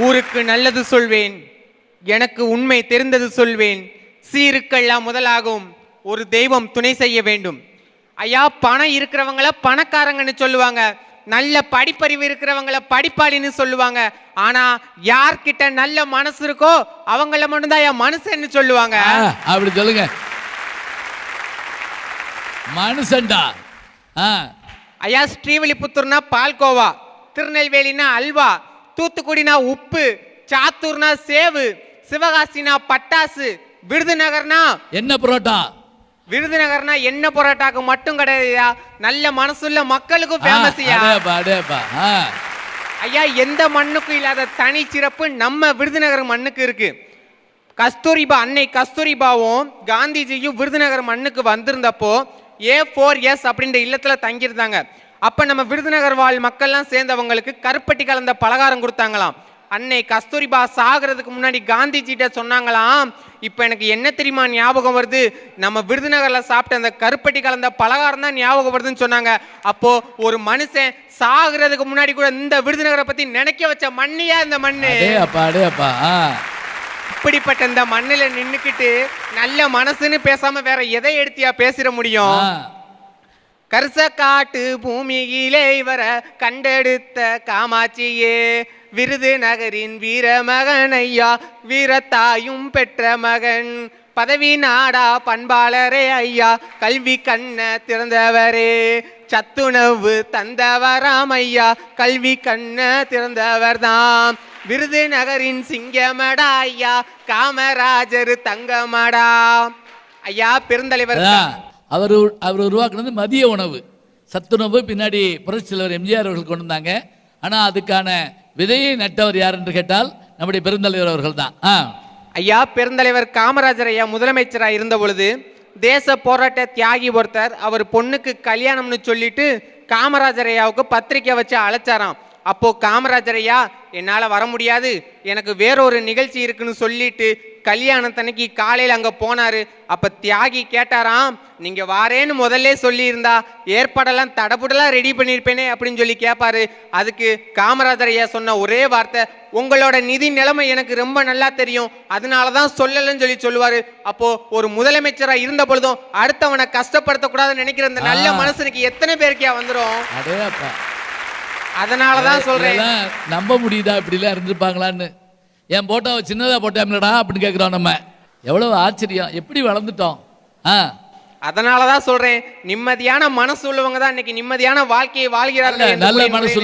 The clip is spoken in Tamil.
ஊருக்கு நல்லது சொல்வேன், எனக்கு உண்மை தெரிந்தது சொல்வேன், சீருக்கெல்லாம் முதலாகும் ஒரு தெய்வம் துணை செய்ய வேண்டும். ஐயா, பணம் இருக்கிறவங்கள பணக்காரங்கன்னு சொல்லுவாங்க, நல்ல படிப்பறிவு இருக்கிறவங்கள படிப்பாளின்னு சொல்லுவாங்க. ஆனா யார்கிட்ட நல்ல மனசு இருக்கோ அவங்கள மட்டும்தான் ஐயா மனுஷன்னு சொல்லுவாங்க. அப்படி சொல்லுங்க, மனுஷன்டா. ஐயா, ஸ்ரீவில்லிபுத்தூர்னா பால்கோவா, திருநெல்வேலினா அல்வா, தூத்துக்குடினா உப்பு, சாத்தூர்னா சேவு, சிவகாசினா பட்டாசு, விருதுநகர்னா என்ன புரோட்டா. விருதுநகர்னா என்ன பரோட்டாக்கு மட்டும் கிடையாதுயா, நல்ல மனசுள்ள மக்களுக்கும் ஃபேமஸ். ஐயா, எந்த மண்ணுக்கும் இல்லாத தனி சிறப்பு நம்ம விருதுநகர் மண்ணுக்கு இருக்கு. கஸ்தூரிபா, அன்னை கஸ்தூரிபாவும் காந்திஜியும் விருதுநகர் மண்ணுக்கு வந்திருந்தப்போ A4S அப்படின்ற இல்லத்துல தங்கியிருந்தாங்க. அப்ப நம்ம விருதுநகர் வாழ் மக்கள்லாம் சேர்ந்தவங்களுக்கு கருப்பட்டி கலந்த பலகாரம் கொடுத்தாங்களாம். அன்னை கஸ்தூரிபா சாகிறதுக்கு முன்னாடி காந்திஜிட்ட சொன்னாங்களாம், இப்ப எனக்கு என்ன தெரியுமா ஞாபகம் வருது, நம்ம விருதுநகர்ல சாப்பிட்ட அந்த கருப்பட்டி கலந்த பலகாரம் தான் ஞாபகம் வருதுன்னு சொன்னாங்க. அப்போ ஒரு மனுஷன் சாகிறதுக்கு முன்னாடி கூட இந்த விருதுநகரை பத்தி நினைக்க வச்ச மண்ணியா இந்த மண்ணு. இப்படிப்பட்ட இந்த மண்ணில நின்னுக்கிட்டு நல்ல மனசுன்னு பேசாம வேற எதை எடுத்தியா பேசிட முடியும்? கரிசக்காட்டு பூமியிலே வர கண்டெடுத்த காமாட்சியே, விருதுநகரின் வீரமகன் ஐயா, வீரத்தாயும் பெற்ற மகன், பதவி நாடா பண்பாளரே ஐயா, கல்வி கண்ண திறந்தவரே, சத்துணவு தந்தவராம் ஐயா, கல்வி கண்ண திறந்தவர் தான், விருதுநகரின் சிங்கமடா ஐயா, காமராஜர் தங்கமடா. ஐயா, பெருந்தலைவர் அவர் உருவாக்குனது மதிய உணவு, சத்துணவு. பின்னாடி புரட்சித் தலைவர் எம்ஜிஆர் அவர்கள் கொண்டு வந்தாங்க. ஆனா அதுக்கான விதையை நட்டவர் யார் என்று கேட்டால் நம்முடைய பெருந்தலைவர் அவர்கள் தான். ஐயா, பெருந்தலைவர் காமராஜர் ஐயா முதலமைச்சராக இருந்த பொழுது தேச போராட்ட தியாகி ஒருத்தர் அவர் பொண்ணுக்கு கல்யாணம்னு சொல்லிட்டு காமராஜர் ஐயாவுக்கு பத்திரிக்கை வச்சு அழைச்சாராம். அப்போ காமராஜர் ஐயா, என்னால வர முடியாது, எனக்கு வேறொரு நிகழ்ச்சி இருக்குன்னு சொல்லிட்டு கல்யாணத்தன்னைக்கு காலையில் அங்க போனாரு. அப்ப தியாகி கேட்டாராம், நீங்க வாரேன்னு முதல்ல சொல்லி இருந்தா ஏற்பாடெல்லாம் தடபுடலாம் ரெடி பண்ணிருப்பேனே அப்படின்னு சொல்லி கேட்பாரு. அதுக்கு காமராஜர் ஐயா சொன்ன ஒரே வார்த்தை, உங்களோட நிதி நிலைமை எனக்கு ரொம்ப நல்லா தெரியும், அதனாலதான் சொல்லலன்னு சொல்லி சொல்லுவாரு. அப்போ ஒரு முதலமைச்சரா இருந்த பொழுதும் அடுத்தவனை கஷ்டப்படுத்த கூடாதுன்னு நினைக்கிற இந்த நல்ல மனசுக்கு எத்தனை பேருக்கே வந்துடும்? அதனாலதான் சொல்றேன், நம்ப முடியுதா இப்படி எல்லாம் இருந்திருப்பாங்களான்னு. என் போட்டோவை சின்னதா போட்டாம்லடா அப்படின்னு கேட்கிறோம். நம்ம எவ்வளவு ஆச்சரியம், எப்படி வளர்ந்துட்டோம். அதனாலதான் சொல்றேன், நிம்மதியான மனசு உள்ளவங்க தான் இன்னைக்கு நிம்மதியான வாழ்க்கையை வாழ்கிறார்கள். நல்ல மனசு